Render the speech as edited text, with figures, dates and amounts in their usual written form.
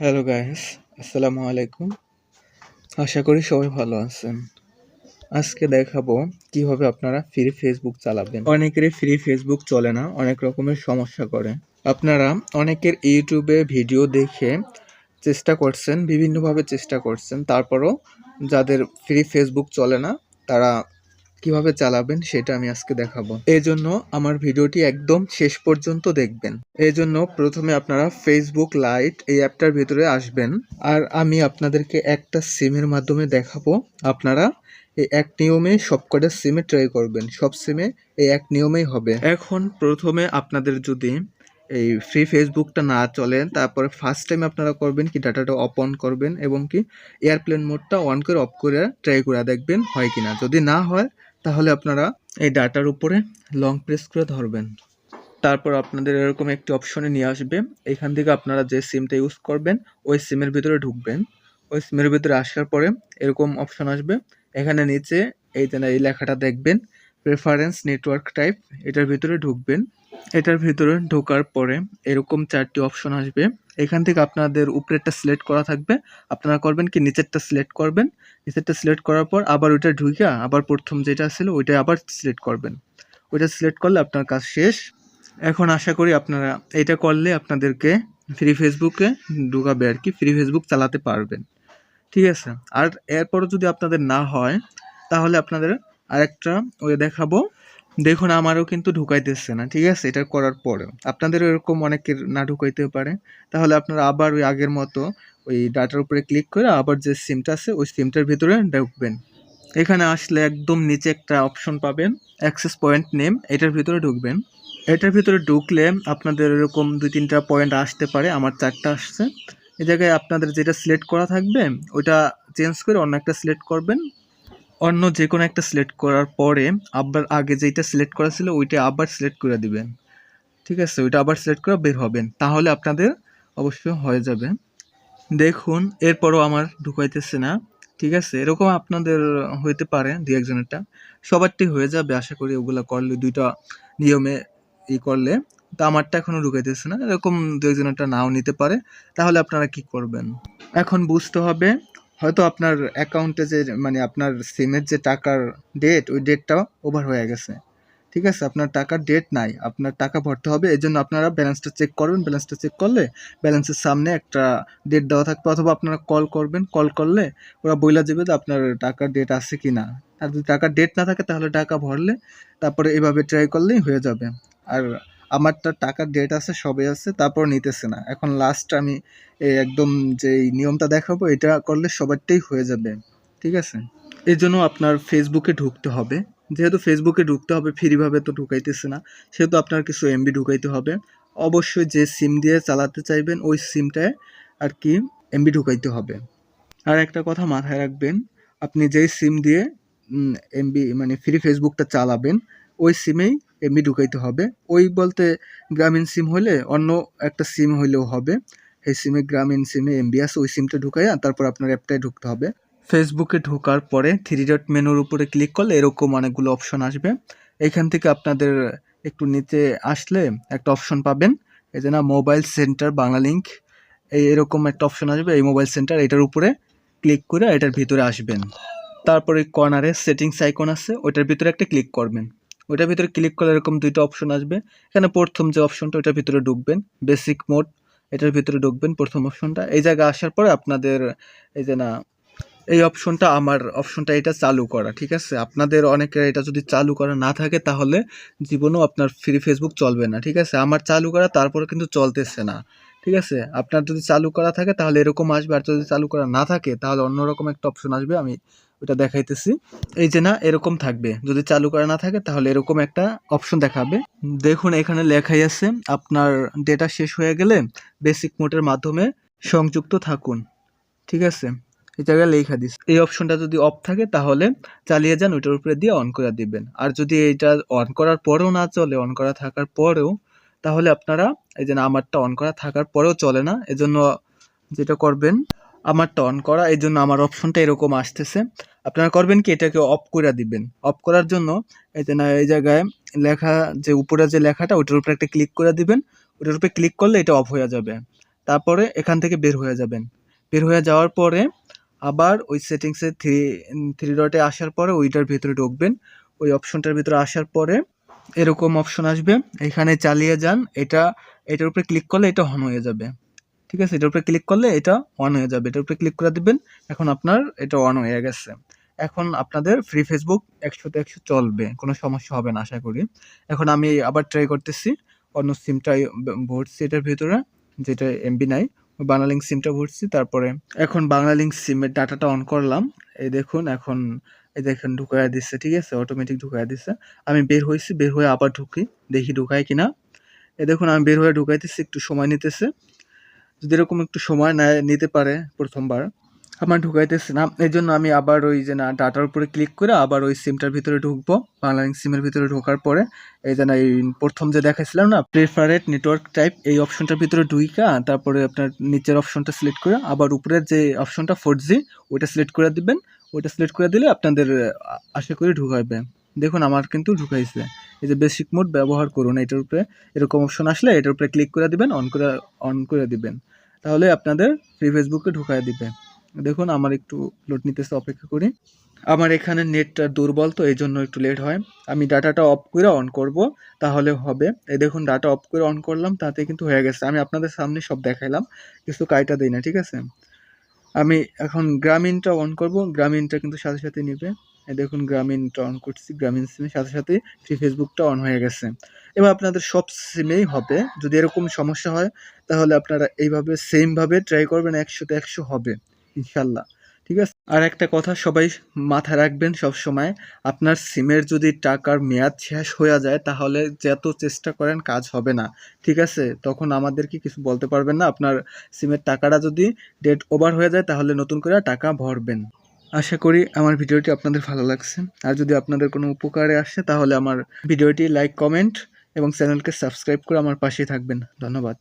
Hello guys, আসসালামু আলাইকুম। আশা করি সবাই ভালো আছেন। আজকে দেখাবো কিভাবে আপনারা ফ্রি ফেসবুক চালাবেন। অনেকেরই ফ্রি ফেসবুক চলে না, অনেক রকমের সমস্যা করে। আপনারা অনেকের ইউটিউবে ভিডিও দেখে চেষ্টা করছেন, বিভিন্নভাবে চেষ্টা করছেন, তারপরও যাদের ফ্রি ফেসবুক চলে না তারা কিভাবে চালাবেন সেটা আমি আজকে দেখাবো। এই জন্য আমার ভিডিওটি একদম শেষ পর্যন্ত দেখবেন। এই জন্য প্রথমে আপনারা ফেসবুক লাইট এই অ্যাপটার ভিতরে আসবেন, আর আমি আপনাদেরকে একটা সিমের মাধ্যমে দেখাবো। আপনারা এই এক নিয়মে সবকটা সিমে ট্রাই করবেন, সব সিমে এই এক নিয়মেই হবে। এখন প্রথমে আপনাদের যদি এই ফ্রি ফেসবুকটা না চলে, তারপরে ফার্স্ট টাইম আপনারা করবেন কি ডাটাটা অন করবেন এবং কি এয়ারপ্লেন মোডটা অন করে অফ করে ট্রাই করে দেখবেন হয় কিনা। যদি না হয় তাহলে আপনারা এই ডাটার উপরে লং প্রেস করে ধরবেন। তারপর আপনাদের এরকম একটি অপশনে নিয়ে আসবে। এখান থেকে আপনারা যে সিমটা ইউজ করবেন ওই সিমের ভিতরে ঢুকবেন। ওই সিমের ভিতরে আসার পরে এরকম অপশন আসবে। এখানে নিচে এই যে এই লেখাটা দেখবেন, প্রেফারেন্স নেটওয়ার্ক টাইপ, এটার ভিতরে ঢুকবেন। এটার ভিতরে ঢোকার পরে এরকম 4টি অপশন আসবে। এখান থেকে আপনাদের উপরেরটা সিলেক্ট করা থাকবে, আপনারা করবেন কি নিচেরটা সিলেক্ট করবেন। নিচেরটা সিলেক্ট করার পর আবার ওইটা ঢুকে আবার প্রথম যেটা ছিল ওইটা আবার সিলেক্ট করবেন। ওইটা সিলেক্ট করলে আপনার কাজ শেষ। এখন আশা করি আপনারা এটা করলে আপনাদেরকে ফ্রি ফেসবুকে ঢুকাবে আর কি, ফ্রি ফেসবুক চালাতে পারবেন। ঠিক আছে। আর এরপরও যদি আপনাদের না হয় তাহলে আপনাদের আরেকটা ওই দেখাবো। দেখুন আমারও কিন্তু ঢুকাইতেছে না, ঠিক আছে। এটা করার পরেও আপনাদের এরকম অনেকের না ঢুকাইতে পারে, তাহলে আপনারা আবার ওই আগের মতো ওই ডাটার উপরে ক্লিক করে আবার যে সিমটা আছে ওই সিমটার ভিতরে ঢুকবেন। এখানে আসলে একদম নিচে একটা অপশন পাবেন, অ্যাক্সেস পয়েন্ট নেম, এটার ভিতরে ঢুকবেন। এটার ভিতরে ঢুকলে আপনাদের এরকম 2-3টা পয়েন্ট আসতে পারে, আমার 4টা আসছে। এই জায়গায় আপনাদের যেটা সিলেক্ট করা থাকবে ওইটা চেঞ্জ করে অন্য একটা সিলেক্ট করবেন। অন্য যে কোনো একটা সিলেক্ট করার পরে আবার আগে যেটা সিলেক্ট করা ছিল ওইটা আবার সিলেক্ট করে দিবেন। ঠিক আছে, ওইটা আবার সিলেক্ট করে বের হবেন, তাহলে আপনাদের অবশ্যই হয়ে যাবে। দেখুন এরপরও আমার ঢুকাইতেছে না। ঠিক আছে, এরকম আপনাদের হইতে পারে দুই একজনেরটা, সবারটি হয়ে যাবে আশা করি ওগুলা করলে, দুইটা নিয়মে করলে। তা আমারটা এখনো ঢুকাইতেছে না, এরকম দুই একজনেরটা নাও নিতে পারে। তাহলে আপনারা কি করবেন এখন বুঝতে হবে। হয়তো আপনার অ্যাকাউন্টে যে আপনার সিমের যে টাকার ডেট, ওই ডেটটা ওভার হয়ে গেছে। ঠিক আছে, আপনার টাকার ডেট নাই, আপনার টাকা ভরতে হবে। এই জন্য আপনারা ব্যালেন্সটা চেক করবেন। ব্যালেন্সটা চেক করলে ব্যালেন্সের সামনে একটা ডেট দেওয়া থাকবে, অথবা আপনারা কল করবেন। কল করলে ওরা বইলা যাবে যে আপনার টাকার ডেট আছে কি না। আর যদি টাকার ডেট না থাকে তাহলে টাকা ভরলে তারপরে এভাবে ট্রাই করলেই হয়ে যাবে। আর আমারটা টাকার ডেট আছে, সবই আছে, তারপর নিতেছে না। এখন লাস্ট আমি একদম যে নিয়মটা দেখাবো, এটা করলে সবারটাই হয়ে যাবে। ঠিক আছে, এই জন্য আপনার ফেসবুকে ঢুকতে হবে। যেহেতু ফেসবুকে ঢুকতে হবে, ফ্রিভাবে তো ঢুকাইতেছে না, সেহেতু আপনার কিছু এমবি ঢুকাইতে হবে। অবশ্যই যে সিম দিয়ে চালাতে চাইবেন ওই সিমটায় আর কি এমবি ঢুকাইতে হবে। আর একটা কথা মাথায় রাখবেন, আপনি যেই সিম দিয়ে এমবি ফ্রি ফেসবুকটা চালাবেন ওই সিমেই এমবি ঢুকাইতে হবে। ওই বলতে গ্রামীণ সিম হলে অন্য একটা সিম হইলেও হবে। এই সিমে গ্রামীণ সিমে এমবি আছে, ওই সিমটা ঢুকাইয়া তারপর আপনার অ্যাপটায় ঢুকতে হবে। ফেসবুকে ঢোকার পরে 3 ডট মেনুর উপরে ক্লিক করলে এরকম অনেকগুলো অপশন আসবে। এখান থেকে আপনাদের একটু নিচে আসলে একটা অপশন পাবেন, এই যে না মোবাইল সেন্টার বাংলা লিঙ্ক, এরকম একটা অপশন আসবে। এই মোবাইল সেন্টার এটার উপরে ক্লিক করে এটার ভিতরে আসবেন। তারপরে কর্নারে সেটিংস আইকন আছে, ওইটার ভিতরে একটা ক্লিক করবেন। ওইটার ভিতরে ক্লিক করলে এরকম 2টা অপশন আসবে। এখানে প্রথম যে অপশনটা ওইটার ভিতরে ঢুকবেন, বেসিক মোড, এটার ভিতরে ঢুকবেন প্রথম অপশনটা। এই জায়গায় আসার পরে আপনাদের এই যে না এই অপশনটা, আমার অপশনটা এটা চালু করা। ঠিক আছে, আপনাদের অনেকের এটা যদি চালু করা না থাকে তাহলে জীবনেও আপনার ফ্রি ফেসবুক চলবে না। ঠিক আছে, আমার চালু করা, তারপরে কিন্তু চলতেছে না। ঠিক আছে, আপনার যদি চালু করা থাকে তাহলে এরকম আসবে, আর যদি চালু করা না থাকে তাহলে অন্যরকম একটা অপশন আসবে, আমি ওটা দেখাইতেছি। এই যে না এরকম থাকবে, যদি চালু করা না থাকে তাহলে এরকম একটা অপশন দেখাবে। দেখুন এখানে লেখাই আছে আপনার ডেটা শেষ হয়ে গেলে বেসিক মোডের মাধ্যমে সংযুক্ত থাকুন। ঠিক আছে, এই জায়গায় লেখা দিস। এই অপশনটা যদি অফ থাকে তাহলে চালিয়ে যান, ওইটার উপরে দিয়ে অন করে দিবেন। আর যদি এটা অন করার পরেও না চলে, অন করা থাকার পরেও, তাহলে আপনারা এই যে আমারটা অন করা থাকার পরেও চলে না, এজন্য যেটা করবেন, আমারটা অন করা, এই জন্য আমার অপশনটা এরকম আসতেছে। আপনারা করবেন কি এটাকে অফ করে দিবেন। অফ করার জন্য এই যে না এই জায়গায় লেখা, যে উপরে যে লেখাটা ওইটার উপরে একটা ক্লিক করে দিবেন। ওইটার উপরে ক্লিক করলে এটা অফ হয়ে যাবে। তারপরে এখান থেকে বের হয়ে যাবেন। বের হয়ে যাওয়ার পরে আবার ওই সেটিংসে থ্রি ডটে আসার পরে ওইটার ভিতরে ঢুকবেন। ওই অপশনটার ভিতরে আসার পরে এরকম অপশন আসবে, এখানে চালিয়ে যান। এটার উপরে ক্লিক করলে এটা অন হয়ে যাবে। ঠিক আছে, এটার উপরে ক্লিক করলে এটা অন হয়ে যাবে। এটার উপরে ক্লিক করে দিবেন। এখন আপনার এটা অন হয়ে গেছে। এখন আপনাদের ফ্রি ফেসবুক 100তে 100 চলবে, কোনো সমস্যা হবে না আশা করি। এখন আমি আবার ট্রাই করতেছি, অন্য সিমটাই ভরছি এটার ভিতরে, যেটা এমবি নাই, ওই বাংলালিংক সিমটা ভরছি। তারপরে এখন বাংলালিংক সিমের ডাটাটা অন করলাম। এই দেখুন, এখন এই দেখেন ঢুকাইয়া দিচ্ছে। ঠিক আছে, অটোমেটিক ঢুকাইয়া দিচ্ছে। আমি বের হয়েছি, বের হয়ে আবার ঢুকি, দেখি ঢুকায় কিনা। এই দেখুন আমি বের হয়ে ঢুকাইতেছি, একটু সময় নিতেছে। যদি এরকম একটু সময় নিতে পারে প্রথমবার, আমার ঢুকাইতেছে না, এই জন্য আমি আবার ওই যে না ডাটার উপরে ক্লিক করে আবার ওই সিমটার ভিতরে ঢুকবো। বাংলালিংক সিমের ভিতরে ঢোকার পরে এই যে না, এই প্রথম যে দেখাইছিলাম না প্রেফারেড নেটওয়ার্ক টাইপ, এই অপশনটার ভিতরে ঢুইকা তারপরে আপনার নিচের অপশনটা সিলেক্ট করে আবার উপরের যে অপশনটা 4G ওইটা সিলেক্ট করে দিবেন। ওইটা সিলেক্ট করে দিলে আপনাদের আশা করি ঢুকাইবে। দেখুন আমার কিন্তু ঢুকাইছে। এই যে বেসিক মোড ব্যবহার করুন, এটার উপরে এরকম অপশন আসলে এটার উপরে ক্লিক করে দিবেন, অন করে দিবেন, তাহলে আপনাদের ফ্রি ফেসবুকে ঢুকাই দিবে। দেখুন আমার একটু লোড নিতেছে, অপেক্ষা করি। আমার এখানে নেটটা দুর্বল, তো এই জন্য একটু লেট হয়। আমি ডাটাটা অফ করে অন করব, তাহলে হবে। এই দেখুন ডাটা অফ করে অন করলাম, তাতে কিন্তু হয়ে গেছে। আমি আপনাদের সামনে সব দেখাইলাম, কিছু কাইটা দেই না। ঠিক আছে, আমি এখন গ্রামীণটা অন করব, গ্রামীণটা কিন্তু সাথে সাথে নিবে। এই দেখুন গ্রামীণটা অন করছি, গ্রামীণ সিমের সাথে সাথে ফ্রি ফেসবুকটা অন হয়ে গেছে। এবার আপনাদের সব সিমেই হবে। যদি এরকম সমস্যা হয় তাহলে আপনারা এইভাবে সেমভাবে ট্রাই করবেন, 100তে 100 হবে ইনশাল্লাহ। ঠিক আছে, আর একটা কথা সবাই মাথায় রাখবেন সব সময়, আপনার সিমের যদি টাকার মেয়াদ শেষ হয়ে যায় তাহলে যত চেষ্টা করেন কাজ হবে না। ঠিক আছে, তখন আমাদেরকে কিছু বলতে পারবেন না। আপনার সিমের টাকাটা যদি ডেট ওভার হয়ে যায় তাহলে নতুন করে টাকা ভরবেন। আশা করি আমার ভিডিওটি আপনাদের ভালো লাগছে। আর যদি আপনাদের কোনো উপকারে আসে তাহলে আমার ভিডিওটি লাইক, কমেন্ট এবং চ্যানেলকে সাবস্ক্রাইব করে আমার পাশেই থাকবেন। ধন্যবাদ।